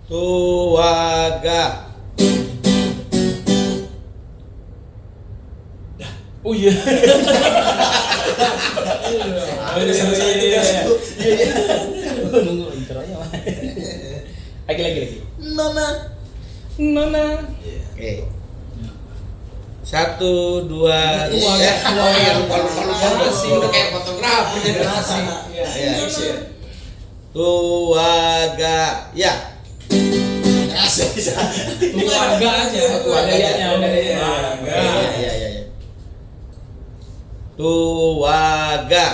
Tuaga. Oh iya. Nunggu intronya mah. Lagi. Nona. Oke. 1, 2, lupa Masih udah kayak fotografer masih. Tuaga. Ya. Keluarga aja. Ya. Tuaga.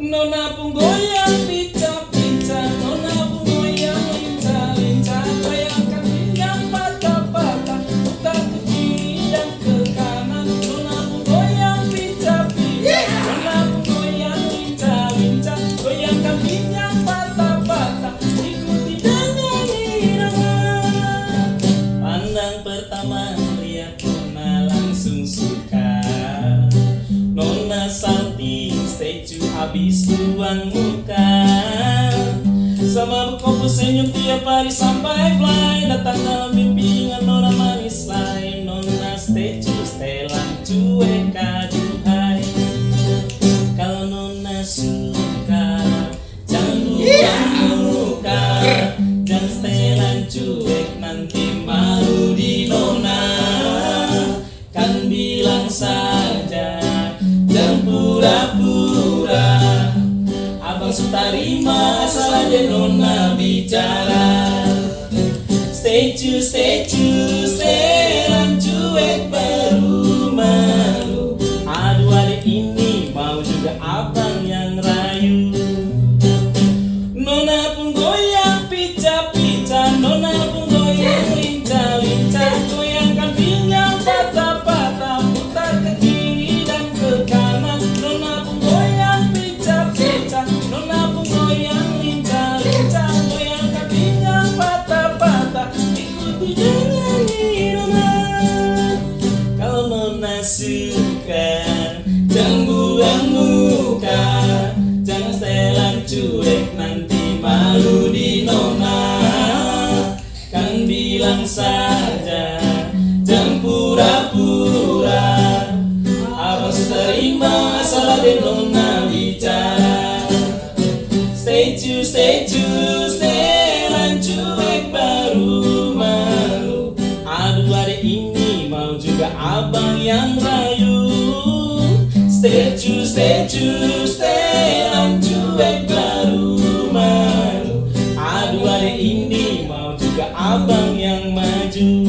Nona pun goyang pincang-pincang, nona pun goyang lincah-lincah, goyangkan pinggang patah-patah, putar ke kiri dan ke kanan. Nona pun goyang pincang-pincang, nona pun goyang lincah-lincah, goyangkan pinggang patah-patah, ikuti dengan irama. Pandang pertama lihat nona langsung suka, nona salting statue habis buang muka. Sama berkompos senyum tiap hari sampai fly, datang dalam bimbingan nona manis lain. Nona statue setelan cuek aduhai. Kalau nona suka jangan buang muka, jangan setelan cuek nanti malu di nona. Kan bilang saja jangan pura-pura, abang sutarima asal aja nona bicara. Statue, setelan cuek baru malu. Aduh adik ini mau juga abang yang rayu. Nona pun goyang pica-pica, nona pun goyang lincah-lincah, goyangkan pinggang patah-patah, putar ke kiri dan ke kanan. Nona pun goyang pica-pica, nona pun goyang lincah-lincah, goyangkan pinggang patah-patah, ikuti dengan irama. Kalau nona suka jangan buang muka, jangan setelan cuek nanti malu di nona. Kan bilang saja jangan pura-pura, abang terima asal ada nona bicara. Statue, setelan cuek baru malu. Aduh adik ini mau juga abang yang rayu. Statue, setelan cuek baru malu. Aduh adik ini mau juga abang yang maju.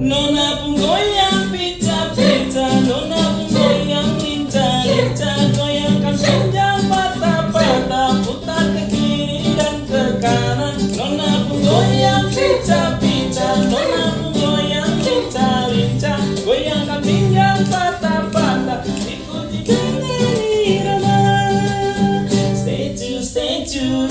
Nona pun goyang pica-pica, nona pun goyang lincah-lincah, goyangkan pinggang patah-patah, putar ke kiri dan ke kanan. Nona pun goyang pica-pica, nona pun goyang lincah-lincah, goyangkan pinggang patah-patah, ikuti dengan irama. Statue,